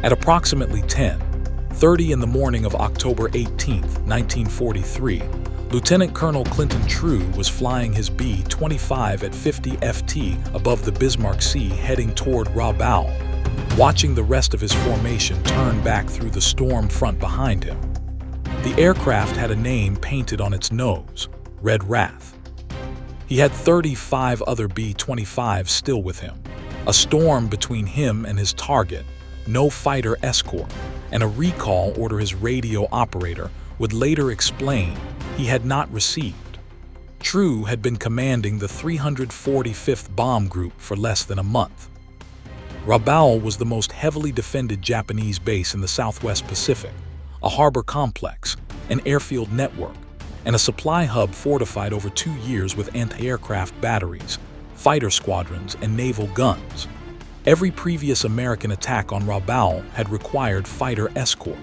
At approximately 10:30 in the morning of October 18, 1943, Lieutenant Colonel Clinton True was flying his B-25 at 50 ft above the Bismarck Sea heading toward Rabaul, watching the rest of his formation turn back through the storm front behind him. The aircraft had a name painted on its nose, Red Wrath. He had 35 other B-25s still with him, a storm between him and his target, no fighter escort, and a recall order his radio operator would later explain he had not received. True had been commanding the 345th Bomb Group for less than a month. Rabaul was the most heavily defended Japanese base in the Southwest Pacific, a harbor complex, an airfield network, and a supply hub fortified over 2 years with anti-aircraft batteries, fighter squadrons, and naval guns. Every previous American attack on Rabaul had required fighter escort.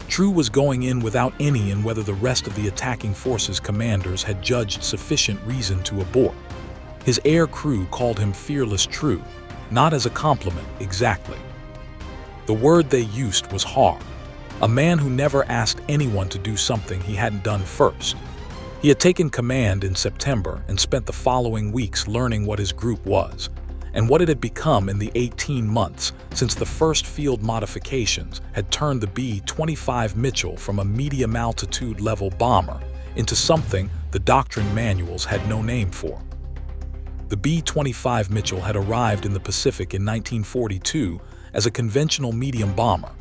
True was going in without any, and whether the rest of the attacking forces commanders had judged sufficient reason to abort. His air crew called him Fearless True, not as a compliment exactly. The word they used was hard, a man who never asked anyone to do something he hadn't done first. He had taken command in September and spent the following weeks learning what his group was, and what it had become in the 18 months since the first field modifications had turned the B-25 Mitchell from a medium-altitude level bomber into something the doctrine manuals had no name for. The B-25 Mitchell had arrived in the Pacific in 1942 as a conventional medium bomber,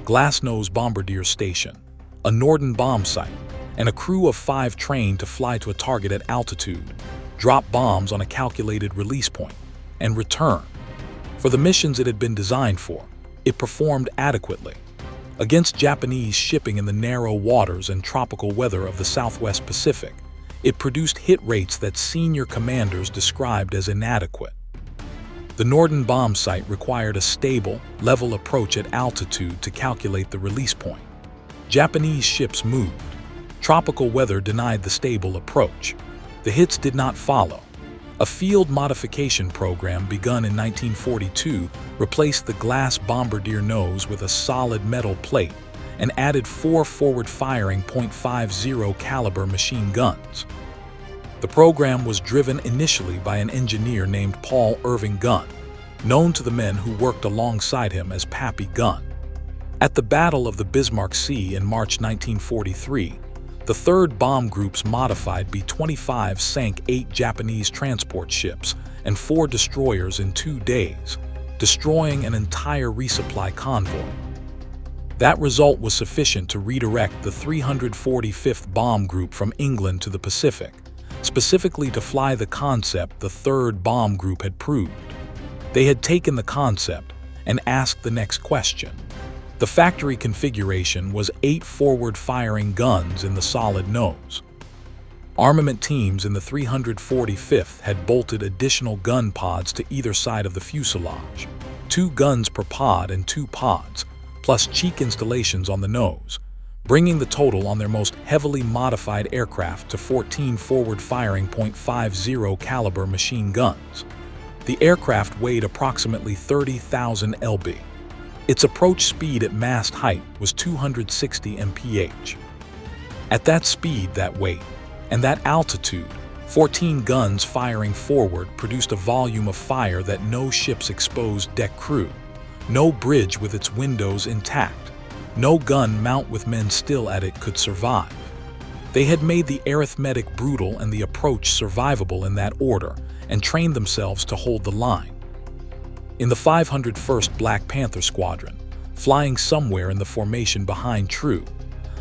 glass-nose bombardier station, a Norden bombsight, and a crew of 5 trained to fly to a target at altitude, drop bombs on a calculated release point, and return. For the missions it had been designed for, it performed adequately. Against Japanese shipping in the narrow waters and tropical weather of the Southwest Pacific, it produced hit rates that senior commanders described as inadequate. The Norden bombsight required a stable, level approach at altitude to calculate the release point. Japanese ships moved. Tropical weather denied the stable approach. The hits did not follow. A field modification program begun in 1942 replaced the glass bombardier nose with a solid metal plate and added 4 forward-firing .50 caliber machine guns. The program was driven initially by an engineer named Paul Irving Gunn, known to the men who worked alongside him as Pappy Gunn. At the Battle of the Bismarck Sea in March 1943, the 3rd Bomb Group's modified B-25 sank 8 Japanese transport ships and 4 destroyers in 2 days, destroying an entire resupply convoy. That result was sufficient to redirect the 345th Bomb Group from England to the Pacific, specifically to fly the concept the 3rd Bomb Group had proved. They had taken the concept and asked the next question. The factory configuration was 8 forward-firing guns in the solid nose. Armament teams in the 345th had bolted additional gun pods to either side of the fuselage, 2 guns per pod and 2 pods, plus cheek installations on the nose, bringing the total on their most heavily modified aircraft to 14 forward-firing .50 caliber machine guns. The aircraft weighed approximately 30,000 lb. Its approach speed at mast height was 260 mph. At that speed, that weight, and that altitude, 14 guns firing forward produced a volume of fire that no ship's exposed deck crew, no bridge with its windows intact, no gun mount with men still at it could survive. They had made the arithmetic brutal and the approach survivable in that order and trained themselves to hold the line. In the 501st Black Panther Squadron, flying somewhere in the formation behind True,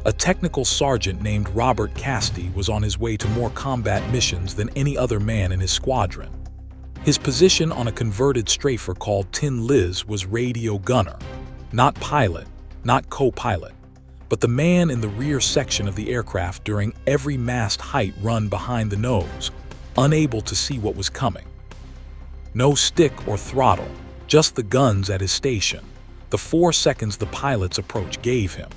a technical sergeant named Robert Castee was on his way to more combat missions than any other man in his squadron. His position on a converted strafer called Tin Liz was radio gunner, not pilot, not co-pilot, but the man in the rear section of the aircraft during every mast height run behind the nose, unable to see what was coming. No stick or throttle, just the guns at his station, the 4 seconds the pilot's approach gave him,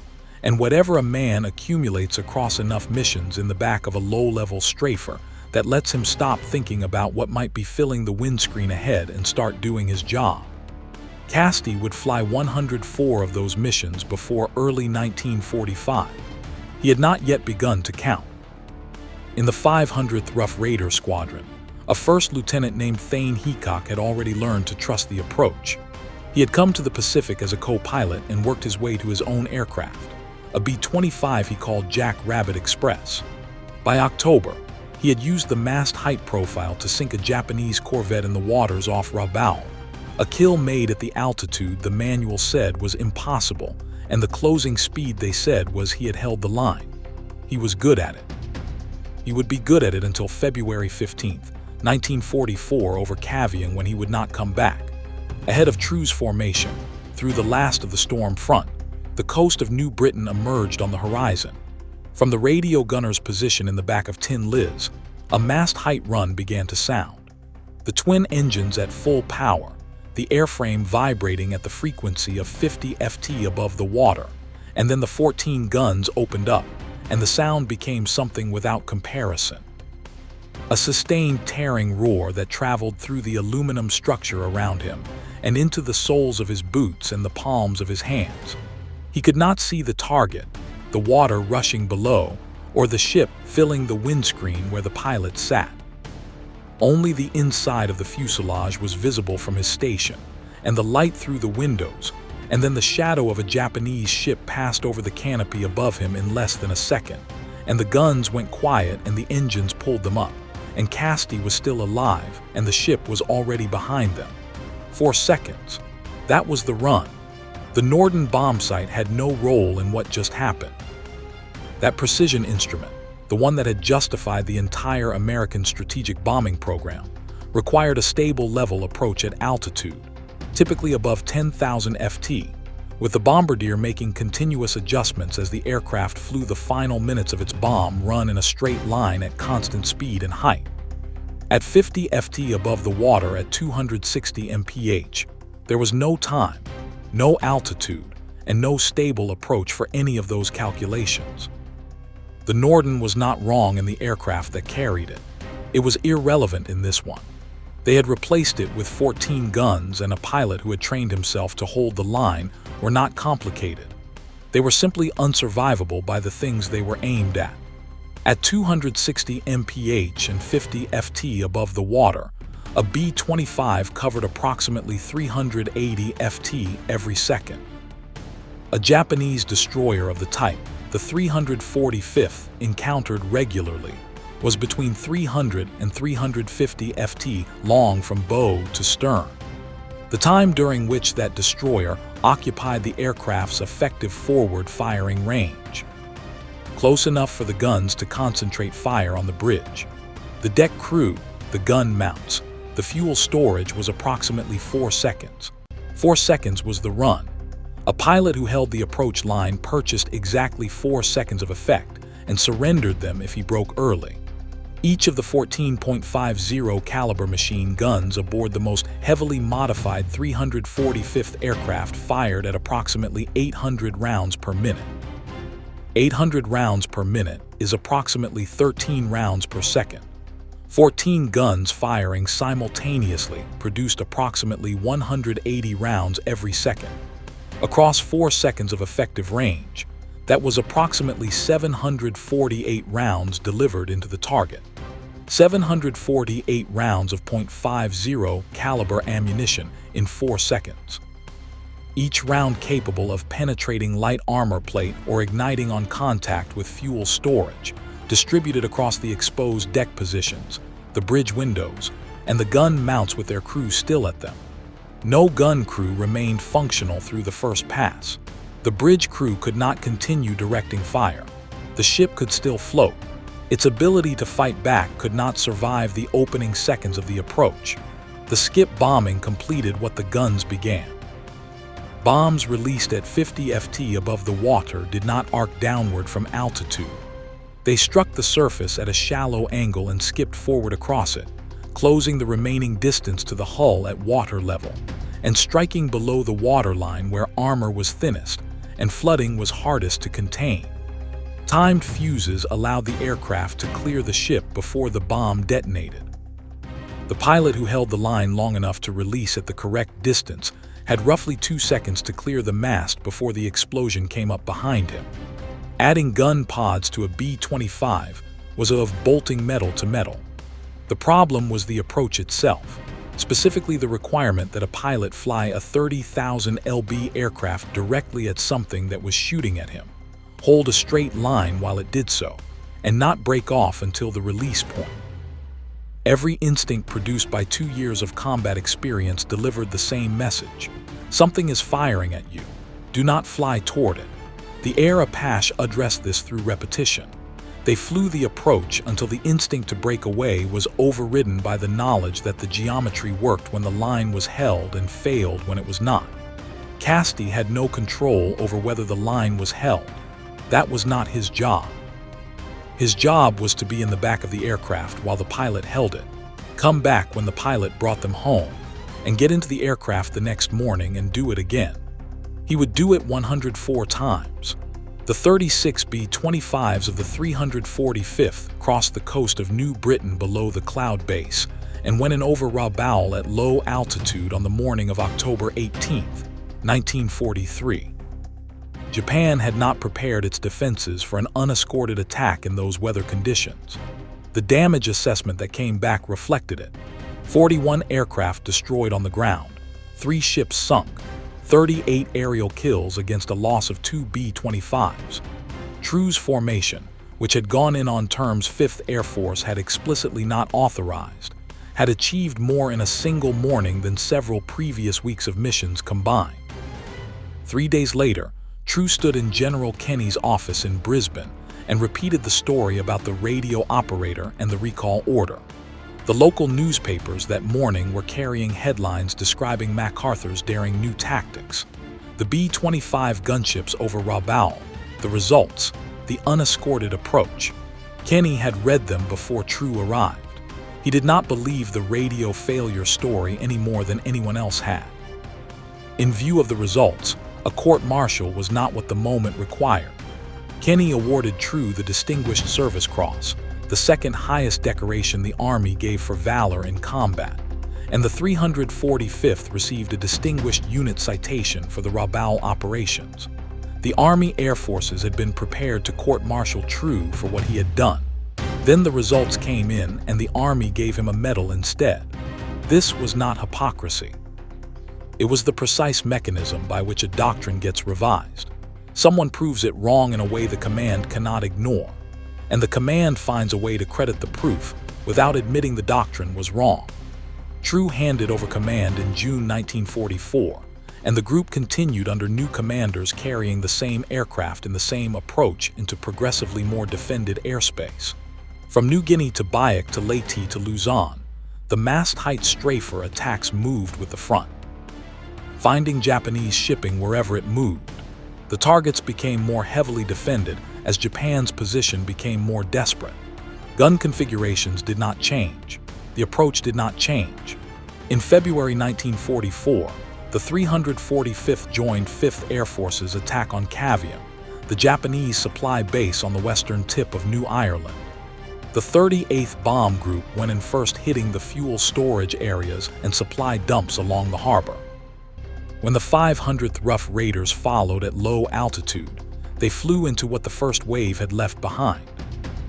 and whatever a man accumulates across enough missions in the back of a low-level strafer that lets him stop thinking about what might be filling the windscreen ahead and start doing his job. Casti would fly 104 of those missions before early 1945. He had not yet begun to count. In the 500th Rough Raider Squadron, a first lieutenant named Thane Heacock had already learned to trust the approach. He had come to the Pacific as a co-pilot and worked his way to his own aircraft, a B-25 he called Jack Rabbit Express. By October, he had used the mast-height profile to sink a Japanese corvette in the waters off Rabaul, a kill made at the altitude the manual said was impossible, and the closing speed they said was he had held the line. He was good at it. He would be good at it until February 15, 1944, over Cavian, when he would not come back. Ahead of True's formation, through the last of the storm front, the coast of New Britain emerged on the horizon. From the radio gunner's position in the back of Tin Liz, a mast-height run began to sound. The twin engines at full power, the airframe vibrating at the frequency of 50 FT above the water, and then the 14 guns opened up, and the sound became something without comparison. A sustained tearing roar that traveled through the aluminum structure around him and into the soles of his boots and the palms of his hands. He could not see the target, the water rushing below, or the ship filling the windscreen where the pilot sat. Only the inside of the fuselage was visible from his station, and the light through the windows, and then the shadow of a Japanese ship passed over the canopy above him in less than a second, and the guns went quiet and the engines pulled them up, and Casti was still alive and the ship was already behind them. 4 seconds. That was the run. The Norden bombsight had no role in what just happened. That precision instrument, the one that had justified the entire American strategic bombing program, required a stable level approach at altitude, typically above 10,000 FT, with the bombardier making continuous adjustments as the aircraft flew the final minutes of its bomb run in a straight line at constant speed and height. At 50 FT above the water at 260 mph, there was no time, no altitude, and no stable approach for any of those calculations. The Norden was not wrong in the aircraft that carried it. It was irrelevant in this one. They had replaced it with 14 guns, and a pilot who had trained himself to hold the line were not complicated. They were simply unsurvivable by the things they were aimed at. At 260 mph and 50 FT above the water, a B-25 covered approximately 380 FT every second. A Japanese destroyer of the type, the 345th, encountered regularly, was between 300 and 350 FT long from bow to stern. The time during which that destroyer occupied the aircraft's effective forward firing range. Close enough for the guns to concentrate fire on the bridge. The deck crew, the gun mounts, the fuel storage was approximately 4 seconds. 4 seconds was the run. A pilot who held the approach line purchased exactly 4 seconds of effect and surrendered them if he broke early. Each of the 14.50 caliber machine guns aboard the most heavily modified 345th aircraft fired at approximately 800 rounds per minute. 800 rounds per minute is approximately 13 rounds per second. 14 guns firing simultaneously produced approximately 180 rounds every second. Across 4 seconds of effective range, that was approximately 748 rounds delivered into the target. 748 rounds of .50 caliber ammunition in 4 seconds. Each round capable of penetrating light armor plate or igniting on contact with fuel storage, distributed across the exposed deck positions, the bridge windows, and the gun mounts with their crews still at them. No gun crew remained functional through the first pass. The bridge crew could not continue directing fire. The ship could still float. Its ability to fight back could not survive the opening seconds of the approach. The skip bombing completed what the guns began. Bombs released at 50 FT above the water did not arc downward from altitude. They struck the surface at a shallow angle and skipped forward across it, closing the remaining distance to the hull at water level, and striking below the waterline where armor was thinnest and flooding was hardest to contain. Timed fuses allowed the aircraft to clear the ship before the bomb detonated. The pilot who held the line long enough to release at the correct distance had roughly 2 seconds to clear the mast before the explosion came up behind him. Adding gun pods to a B-25 was of bolting metal to metal. The problem was the approach itself, specifically the requirement that a pilot fly a 30,000 lb aircraft directly at something that was shooting at him, hold a straight line while it did so, and not break off until the release point. Every instinct produced by 2 years of combat experience delivered the same message. Something is firing at you. Do not fly toward it. The Air Apache addressed this through repetition. They flew the approach until the instinct to break away was overridden by the knowledge that the geometry worked when the line was held and failed when it was not. Casti had no control over whether the line was held. That was not his job. His job was to be in the back of the aircraft while the pilot held it, come back when the pilot brought them home, and get into the aircraft the next morning and do it again. He would do it 104 times. The 36 B-25s of the 345th crossed the coast of New Britain below the cloud base and went in over Rabaul at low altitude on the morning of October 18, 1943. Japan had not prepared its defenses for an unescorted attack in those weather conditions. The damage assessment that came back reflected it. 41 aircraft destroyed on the ground, 3 ships sunk, 38 aerial kills against a loss of 2 B-25s. True's formation, which had gone in on terms 5th Air Force had explicitly not authorized, had achieved more in a single morning than several previous weeks of missions combined. 3 days later, True stood in General Kenny's office in Brisbane and repeated the story about the radio operator and the recall order. The local newspapers that morning were carrying headlines describing MacArthur's daring new tactics. The B-25 gunships over Rabaul, the results, the unescorted approach. Kenny had read them before True arrived. He did not believe the radio failure story any more than anyone else had. In view of the results, a court-martial was not what the moment required. Kenny awarded True the Distinguished Service Cross, the second highest decoration the Army gave for valor in combat, and the 345th received a Distinguished Unit Citation for the Rabaul operations. The Army Air Forces had been prepared to court-martial True for what he had done. Then the results came in and the Army gave him a medal instead. This was not hypocrisy. It was the precise mechanism by which a doctrine gets revised. Someone proves it wrong in a way the command cannot ignore, and the command finds a way to credit the proof without admitting the doctrine was wrong. True handed over command in June 1944, and the group continued under new commanders carrying the same aircraft in the same approach into progressively more defended airspace. From New Guinea to Biak to Leyte to Luzon, the mast-height strafer attacks moved with the front, finding Japanese shipping wherever it moved. The targets became more heavily defended as Japan's position became more desperate. Gun configurations did not change. The approach did not change. In February 1944, the 345th joined 5th Air Force's attack on Cavium, the Japanese supply base on the western tip of New Ireland. The 38th Bomb Group went in first, hitting the fuel storage areas and supply dumps along the harbor. When the 500th Rough Raiders followed at low altitude, they flew into what the first wave had left behind.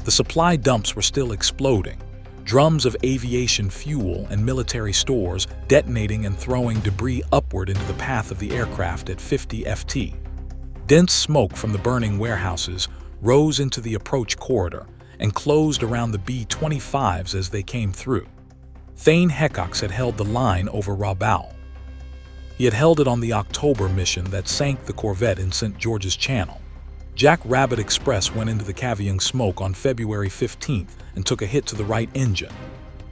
The supply dumps were still exploding, drums of aviation fuel and military stores detonating and throwing debris upward into the path of the aircraft at 50 FT. Dense smoke from the burning warehouses rose into the approach corridor and closed around the B-25s as they came through. Thane Heckox had held the line over Rabaul. He had held it on the October mission that sank the corvette in St. George's Channel. Jack Rabbit Express went into the Caviang smoke on February 15th and took a hit to the right engine.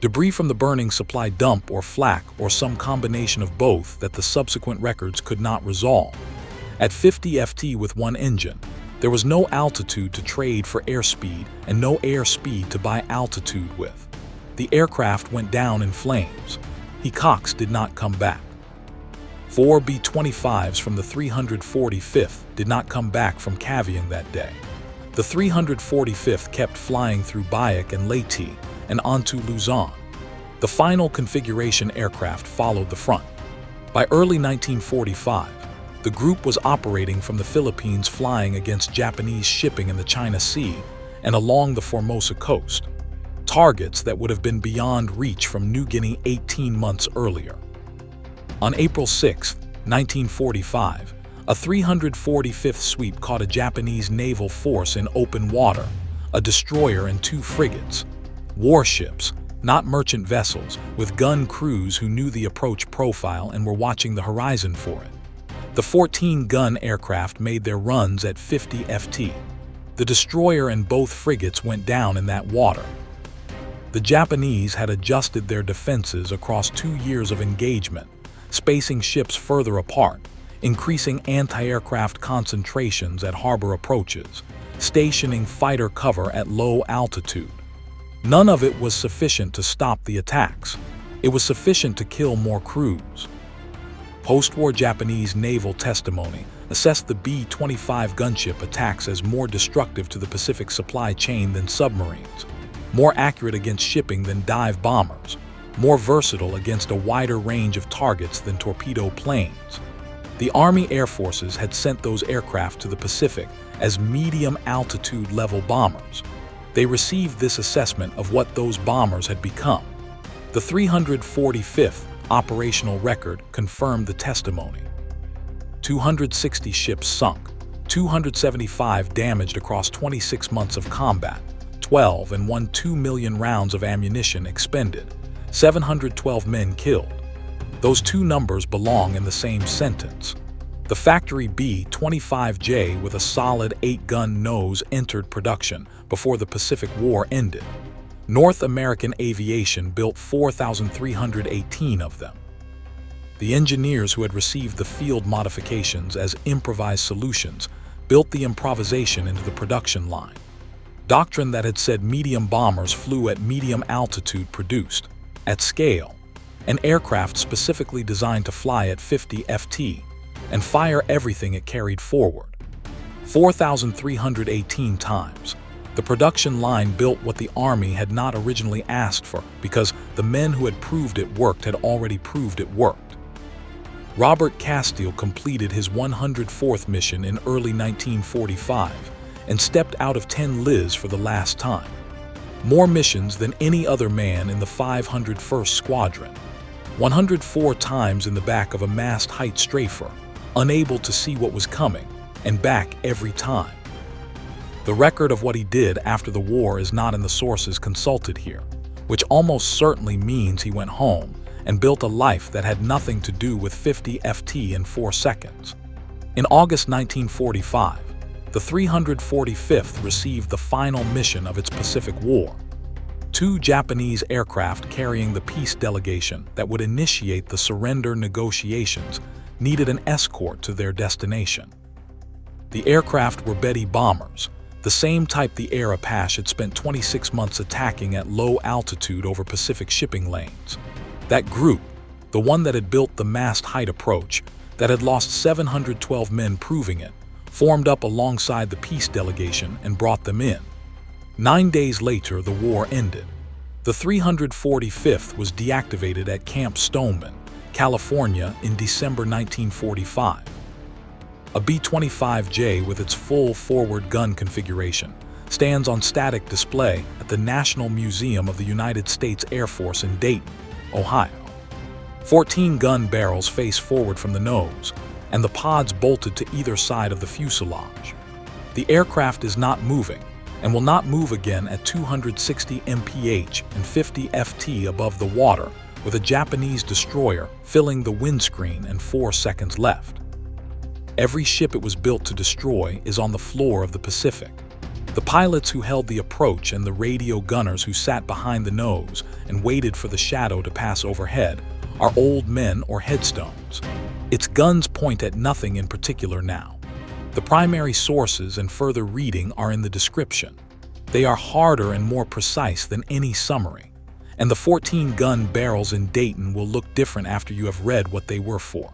Debris from the burning supply dump or flak or some combination of both that the subsequent records could not resolve. At 50 FT with one engine, there was no altitude to trade for airspeed and no airspeed to buy altitude with. The aircraft went down in flames. Heckox did not come back. 4 B-25s from the 345th did not come back from Caviang that day. The 345th kept flying through Biak and Leyte and onto Luzon. The final configuration aircraft followed the front. By early 1945, the group was operating from the Philippines, flying against Japanese shipping in the China Sea and along the Formosa coast, targets that would have been beyond reach from New Guinea 18 months earlier. On April 6, 1945, a 345th sweep caught a Japanese naval force in open water, a destroyer and 2 frigates, warships, not merchant vessels, with Gunn crews who knew the approach profile and were watching the horizon for it. The 14 Gunn aircraft made their runs at 50 ft. The destroyer and both frigates went down in that water. The Japanese had adjusted their defenses across 2 years of engagement, spacing ships further apart, increasing anti-aircraft concentrations at harbor approaches, stationing fighter cover at low altitude. None of it was sufficient to stop the attacks. It was sufficient to kill more crews. Post-war Japanese naval testimony assessed the B-25 gunship attacks as more destructive to the Pacific supply chain than submarines, more accurate against shipping than dive bombers, more versatile against a wider range of targets than torpedo planes. The Army Air Forces had sent those aircraft to the Pacific as medium-altitude level bombers. They received this assessment of what those bombers had become. The 345th operational record confirmed the testimony. 260 ships sunk, 275 damaged across 26 months of combat, 12 and 2 million rounds of ammunition expended, 712 men killed. Those two numbers belong in the same sentence. The factory B-25J with a solid 8-gun nose entered production before the Pacific War ended. North American Aviation built 4,318 of them. The engineers who had received the field modifications as improvised solutions built the improvisation into the production line. Doctrine that had said medium bombers flew at medium altitude produced, at scale, an aircraft specifically designed to fly at 50 ft and fire everything it carried forward. 4,318 times. The production line built what the Army had not originally asked for because the men who had proved it worked had already proved it worked. Robert Castile completed his 104th mission in early 1945 and stepped out of 10 Liz for the last time. More missions than any other man in the 501st Squadron. 104 times in the back of a mast-height strafer, unable to see what was coming, and back every time. The record of what he did after the war is not in the sources consulted here, which almost certainly means he went home and built a life that had nothing to do with 50 ft in 4 seconds. In August 1945, the 345th received the final mission of its Pacific War. 2 Japanese aircraft carrying the peace delegation that would initiate the surrender negotiations needed an escort to their destination. The aircraft were Betty bombers, the same type the Air Apache had spent 26 months attacking at low altitude over Pacific shipping lanes. That group, the one that had built the mast-height approach, that had lost 712 men proving it, formed up alongside the peace delegation and brought them in. 9 days later, the war ended. The 345th was deactivated at Camp Stoneman, California in December 1945. A B-25J with its full forward gun configuration stands on static display at the National Museum of the United States Air Force in Dayton, Ohio. 14 gun barrels face forward from the nose, and the pods bolted to either side of the fuselage. The aircraft is not moving, and will not move again at 260 mph and 50 ft above the water, with a Japanese destroyer filling the windscreen and 4 seconds left. Every ship it was built to destroy is on the floor of the Pacific. The pilots who held the approach and the radio gunners who sat behind the nose and waited for the shadow to pass overhead are old men or headstones. Its guns point at nothing in particular now. The primary sources and further reading are in the description. They are harder and more precise than any summary, and the 14 gun barrels in Dayton will look different after you have read what they were for.